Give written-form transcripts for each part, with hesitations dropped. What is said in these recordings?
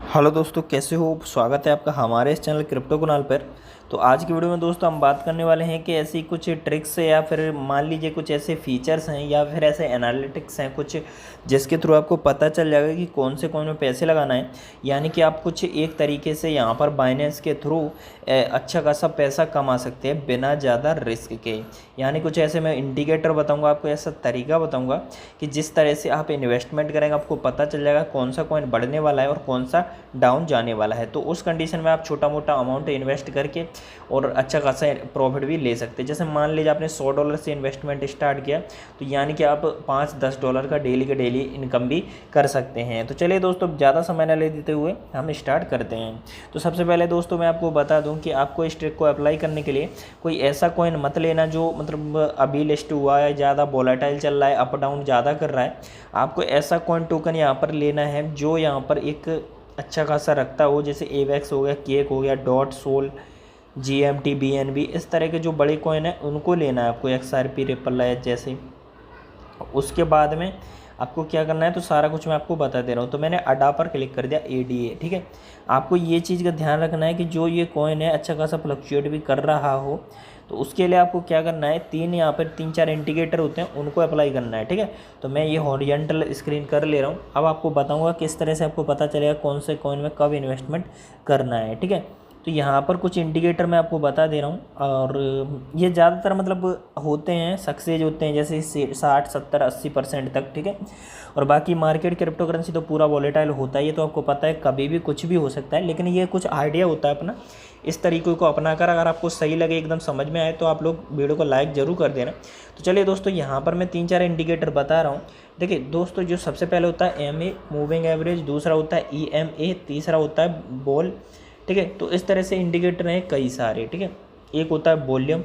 Hello दोस्तों, कैसे हो। स्वागत है आपका हमारे इस चैनल क्रिप्टो कुणाल पर। तो आज की वीडियो में दोस्तों हम बात करने वाले हैं कि ऐसी कुछ ट्रिक्स है या फिर मान लीजिए कुछ ऐसे फीचर्स हैं या फिर ऐसे एनालिटिक्स हैं कुछ, जिसके थ्रू आपको पता चल जाएगा कि कौन से कॉइन में पैसे लगाना है। यानी कि आप कुछ एक तरीके से यहाँ पर बाइनेंस के थ्रू अच्छा खासा पैसा कमा सकते हैं बिना ज़्यादा रिस्क के। यानी कुछ ऐसे मैं इंडिकेटर बताऊँगा आपको, ऐसा तरीका बताऊँगा कि जिस तरह से आप इन्वेस्टमेंट करेंगे आपको पता चल जाएगा कौन सा कॉइन बढ़ने वाला है और कौन सा डाउन जाने वाला है। तो उस कंडीशन में आप छोटा मोटा अमाउंट इन्वेस्ट करके और अच्छा खासा प्रॉफिट भी ले सकते हैं। जैसे मान लीजिए आपने $100 से इन्वेस्टमेंट स्टार्ट किया, तो यानी कि आप $5-10 का डेली के डेली इनकम भी कर सकते हैं। तो चलिए दोस्तों, ज़्यादा समय न ले देते हुए हम स्टार्ट करते हैं। तो सबसे पहले दोस्तों मैं आपको बता दूं कि आपको इस ट्रिक को अप्लाई करने के लिए कोई ऐसा कॉइन मत लेना जो मतलब अभी लिस्ट हुआ है, ज़्यादा वोलेटाइल चल रहा है, अप डाउन ज़्यादा कर रहा है। आपको ऐसा कॉइन टोकन यहाँ पर लेना है जो यहाँ पर एक अच्छा खासा रखता हो, जैसे एवेक्स हो गया, केक हो गया, डॉट, सोल, GMT, BNB, इस तरह के जो बड़े कॉइन हैं उनको लेना है आपको, XRP, रिपल लाइट जैसे। उसके बाद में आपको क्या करना है, तो सारा कुछ मैं आपको बता दे रहा हूँ। तो मैंने अडा पर क्लिक कर दिया, ADA, ठीक है। आपको ये चीज़ का ध्यान रखना है कि जो ये कॉइन है अच्छा खासा फ्लक्चुएट भी कर रहा हो। तो उसके लिए आपको क्या करना है, यहाँ पर 3-4 इंडिकेटर होते हैं, उनको अप्लाई करना है, ठीक है। तो मैं ये हॉरिजॉन्टल स्क्रीन कर ले रहा हूँ। अब आपको बताऊँगा किस तरह से आपको पता चलेगा कौन से कॉइन में कब इन्वेस्टमेंट करना है, ठीक है। तो यहाँ पर कुछ इंडिकेटर मैं आपको बता दे रहा हूँ, और ये ज़्यादातर मतलब होते हैं, सक्सेस होते हैं जैसे 60, 70, 80% तक, ठीक है। और बाकी मार्केट क्रिप्टो करेंसी तो पूरा वॉलेटाइल होता है, ये तो आपको पता है, कभी भी कुछ भी हो सकता है। लेकिन ये कुछ आइडिया होता है अपना, इस तरीके को अपनाकर अगर आपको सही लगे, एकदम समझ में आए, तो आप लोग वीडियो को लाइक ज़रूर कर देना। तो चलिए दोस्तों, यहाँ पर मैं 3-4 इंडिकेटर बता रहा हूँ। देखिए दोस्तों, जो सबसे पहले होता है MA, मूविंग एवरेज, दूसरा होता है EMA, तीसरा होता है बॉल, ठीक है। तो इस तरह से इंडिकेटर हैं कई सारे, ठीक है। एक होता है वॉल्यूम।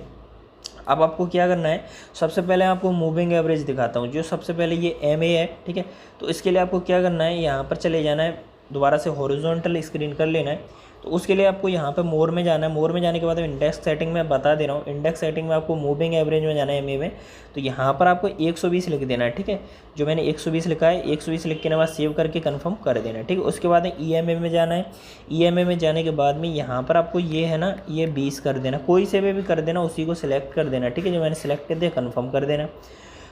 अब आपको क्या करना है, सबसे पहले आपको मूविंग एवरेज दिखाता हूँ। जो सबसे पहले ये MA है, ठीक है। तो इसके लिए आपको क्या करना है, यहाँ पर चले जाना है, दोबारा से हॉरिजॉन्टल स्क्रीन कर लेना है। तो उसके लिए आपको यहाँ पे मोर में जाना है। मोर में जाने के बाद इंडेक्स सेटिंग में बता दे रहा हूँ, इंडेक्स सेटिंग में आपको मूविंग एवरेज में जाना है, MA में। तो यहाँ पर आपको 120 लिख देना है, ठीक है। जो मैंने 120 लिखा है, 120 लिख के बाद सेव करके कंफर्म कर देना है, ठीक है। उसके बाद EMA में जाना है। EMA में जाने के बाद में यहाँ पर आपको ये है ना, ये 20 कर देना, कोई से भी कर देना, उसी को सिलेक्ट कर देना, ठीक है। जो मैंने सिलेक्ट कर दिया, कन्फर्म कर देना।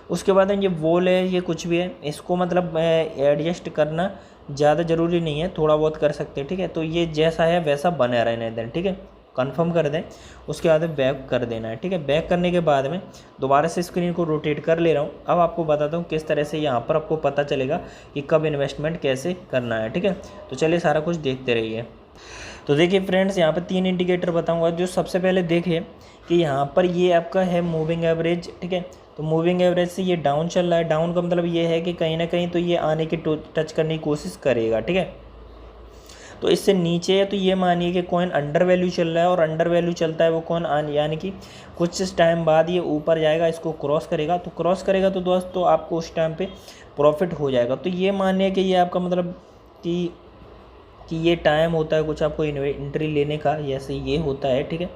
उसके बाद ये वॉल है, ये कुछ भी है, इसको मतलब एडजस्ट करना ज़्यादा ज़रूरी नहीं है, थोड़ा बहुत कर सकते हैं, ठीक है। तो ये जैसा है वैसा बना रहने दें, ठीक है। कंफर्म कर दें। उसके बाद बैक कर देना है, ठीक है। बैक करने के बाद में दोबारा से स्क्रीन को रोटेट कर ले रहा हूँ। अब आपको बताता हूँ किस तरह से यहाँ पर आपको पता चलेगा कि कब इन्वेस्टमेंट कैसे करना है, ठीक है। तो चलिए सारा कुछ देखते रहिए। तो देखिए फ्रेंड्स, यहाँ पर 3 इंडिकेटर बताऊँगा। जो सबसे पहले देखिए कि यहाँ पर ये आपका है मूविंग एवरेज, ठीक है। तो मूविंग एवरेज से ये डाउन चल रहा है। डाउन का मतलब ये है कि कहीं ना कहीं तो ये आने की टच करने की कोशिश करेगा, ठीक है। तो इससे नीचे है तो ये मानिए कि कॉइन अंडर वैल्यू चल रहा है, और अंडर वैल्यू चलता है वो कॉइन, यानी कि कुछ टाइम बाद ये ऊपर जाएगा, इसको क्रॉस करेगा। तो क्रॉस करेगा तो दोस्तों आपको उस टाइम पे प्रॉफिट हो जाएगा। तो ये मानिए कि ये आपका मतलब कि ये टाइम होता है कुछ आपको एंट्री लेने का, जैसे ये होता है, ठीक है।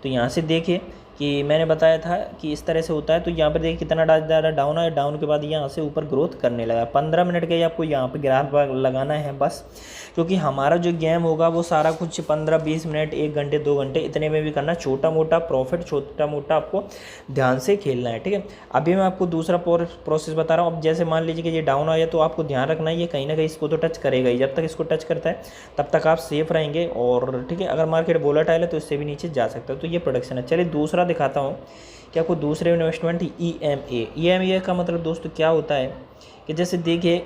तो यहाँ से देखिए कि मैंने बताया था कि इस तरह से होता है। तो यहाँ पर देखिए कितना ज़्यादा डाउन है, डाउन के बाद यहाँ से ऊपर ग्रोथ करने लगा। 15 मिनट के आपको यहाँ पे ग्राफ लगाना है बस, क्योंकि हमारा जो गेम होगा वो सारा कुछ 15-20 मिनट, 1 घंटे, 2 घंटे इतने में भी करना। छोटा मोटा प्रॉफिट, छोटा मोटा आपको ध्यान से खेलना है, ठीक है। अभी मैं आपको दूसरा प्रोसेस बता रहा हूँ। अब जैसे मान लीजिए कि ये डाउन आया तो आपको ध्यान रखना है, ये कहीं ना कहीं इसको तो टच करेगा ही। जब तक इसको टच करता है तब तक आप सेफ रहेंगे, और ठीक है। अगर मार्केट वोलेटाइल है तो इससे भी नीचे जा सकता है। तो ये प्रोडक्शन है। चलिए दूसरा दिखाता हूँ कि आपको दूसरे इन्वेस्टमेंट EMA का मतलब दोस्तों क्या होता है कि जैसे देखिए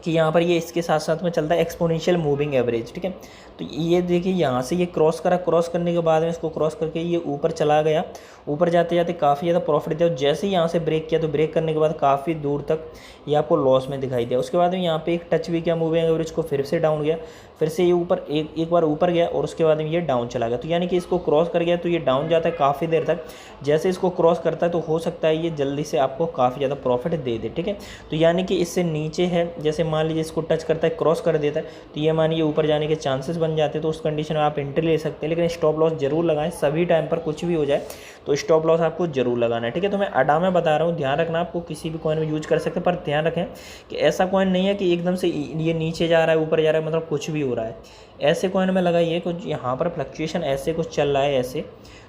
कि यहाँ पर ये इसके साथ साथ में चलता है एक्सपोनेंशियल मूविंग एवरेज, ठीक है। तो ये देखिए यहाँ से ये क्रॉस करा, क्रॉस करने के बाद में इसको क्रॉस करके ये ऊपर चला गया। ऊपर जाते जाते काफ़ी ज़्यादा प्रॉफिट दिया। जैसे ही यहाँ से ब्रेक किया तो ब्रेक करने के बाद काफ़ी दूर तक ये आपको लॉस में दिखाई दिया। उसके बाद में यहाँ पे एक टच भी किया मूविंग एवरेज को, फिर से डाउन गया, फिर से ये ऊपर एक बार ऊपर गया, और उसके बाद में ये डाउन चला गया। तो यानी कि इसको क्रॉस कर गया तो ये डाउन जाता है काफ़ी देर तक। जैसे इसको क्रॉस करता है तो हो सकता है ये जल्दी से आपको काफ़ी ज़्यादा प्रॉफिट दे दे, ठीक है। तो यानी कि इससे नीचे है, जैसे मान लीजिए इसको टच करता है, क्रॉस कर देता है, तो ये मानिए ऊपर जाने के चांसेस बन जाते हैं। तो उस कंडीशन में आप एंट्री ले सकते हैं, लेकिन स्टॉप लॉस जरूर लगाएं। सभी टाइम पर कुछ भी हो जाए तो स्टॉप लॉस आपको जरूर लगाना है, ठीक है। तो मैं अडा में बता रहा हूँ, ध्यान रखना, आपको किसी भी कॉइन में यूज कर सकते हैं, पर ध्यान रखें कि ऐसा कॉइन नहीं है कि एकदम से ये नीचे जा रहा है ऊपर जा रहा है, मतलब कुछ भी हो रहा है। ऐसे कॉइन में लगाइए कुछ यहाँ पर फ्लक्चुएशन ऐसे कुछ चल रहा है ऐसे,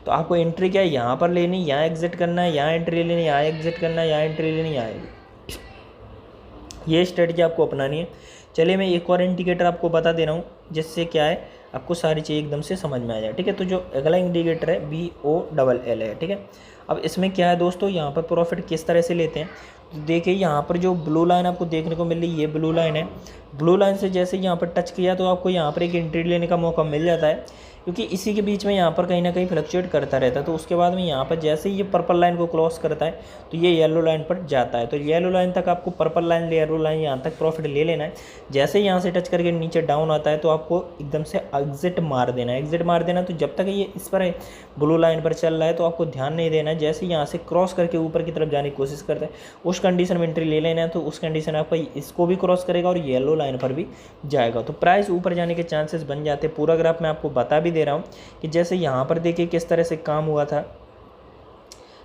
तो आपको एंट्री क्या है यहाँ पर लेनी, यहाँ एग्जिट करना है, यहाँ एंट्री लेनी, यहाँ एग्जिट करना है, यहाँ एंट्री लेनी, यहाँ ये स्ट्रेटजी आपको अपनानी है। चलिए मैं एक और इंडिकेटर आपको बता दे रहा हूँ, जिससे क्या है आपको सारी चीज़ एकदम से समझ में आ जाए, ठीक है। तो जो अगला इंडिकेटर है BOLL है, ठीक है। अब इसमें क्या है दोस्तों, यहाँ पर प्रॉफिट किस तरह से लेते हैं, तो देखिए यहाँ पर जो ब्लू लाइन आपको देखने को मिल रही है, ये ब्लू लाइन है। ब्लू लाइन से जैसे यहाँ पर टच किया तो आपको यहाँ पर एक एंट्री लेने का मौका मिल जाता है, क्योंकि इसी के बीच में यहाँ पर कहीं ना कहीं फ्लक्चुएट करता रहता है। तो उसके बाद में यहाँ पर जैसे ही ये पर्पल लाइन को क्रॉस करता है तो ये येलो लाइन पर जाता है। तो येलो लाइन तक आपको पर्पल लाइन, येलो लाइन यहाँ तक प्रॉफिट ले लेना है। जैसे ही यहाँ से टच करके नीचे डाउन आता है तो आपको एकदम से एग्जिट मार देना है। एग्जिट मार देना, तो जब तक ये इस पर है ब्लू लाइन पर चल रहा है तो आपको ध्यान नहीं देना है। जैसे यहाँ से क्रॉस करके ऊपर की तरफ जाने की कोशिश करता है, उस कंडीशन में एंट्री ले लेना है। तो उस कंडीशन आपका इसको भी क्रॉस करेगा और येलो लाइन पर भी जाएगा, तो प्राइस ऊपर जाने के चांसेस बन जाते हैं। पूरा ग्राफ मैं आपको बता भी दे रहा हूँ कि जैसे यहाँ पर देखिए किस तरह से काम हुआ था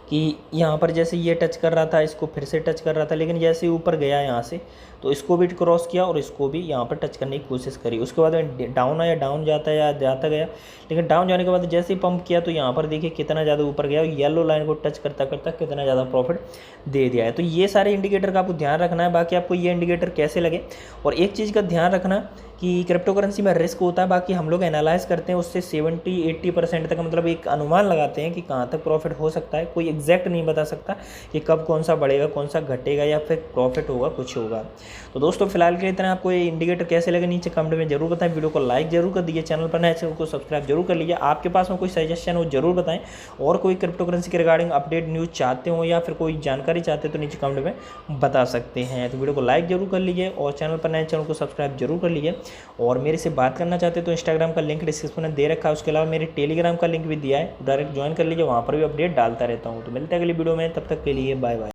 कि यहाँ पर जैसे ये टच कर रहा था, इसको फिर से टच कर रहा था, लेकिन जैसे ऊपर गया यहाँ से तो इसको भी क्रॉस किया और इसको भी यहाँ पर टच करने की कोशिश करी। उसके बाद डाउन आया, डाउन जाता या जाता गया, लेकिन डाउन जाने के बाद जैसे ही पंप किया तो यहाँ पर देखिए कितना ज़्यादा ऊपर गया और येलो लाइन को टच करता करता कितना ज़्यादा प्रॉफिट दे दिया है। तो ये सारे इंडिकेटर का आपको ध्यान रखना है। बाकी आपको ये इंडिकेटर कैसे लगे, और एक चीज़ का ध्यान रखना कि क्रिप्टो करेंसी में रिस्क होता है, बाकी हम लोग एनालाइज करते हैं उससे 70-80% तक, मतलब एक अनुमान लगाते हैं कि कहाँ तक प्रॉफिट हो सकता है। कोई एग्जैक्ट नहीं बता सकता कि कब कौन सा बढ़ेगा, कौन सा घटेगा या फिर प्रॉफिट होगा, कुछ होगा। तो दोस्तों फिलहाल के लिए इतना। आपको ये इंडिकेटर कैसे लगे नीचे कमेंट में जरूर बताएं। वीडियो को लाइक जरूर कर दीजिए, चैनल पर नए चैनल को सब्सक्राइब जरूर कर लीजिए। आपके पास में कोई सजेशन हो जरूर बताएं, और कोई क्रिप्टो करेंसी के रिगार्डिंग अपडेट न्यूज़ चाहते हो या फिर कोई जानकारी चाहते हो तो नीचे कमेंट में बता सकते हैं। तो वीडियो को लाइक जरूर कर लीजिए और चैनल पर नए चैनल को सब्सक्राइब जरूर कर लीजिए। और मेरे से बात करना चाहते हैं तो इंस्टाग्राम का लिंक डिस्क्रिप्शन में दे रखा है, उसके अलावा मेरे टेलीग्राम का लिंक भी दिया है, डायरेक्ट ज्वाइन कर लीजिए, वहाँ पर भी अपडेट डालता रहता हूँ। तो मिलते हैं अगली वीडियो में, तब तक के लिए बाय बाय।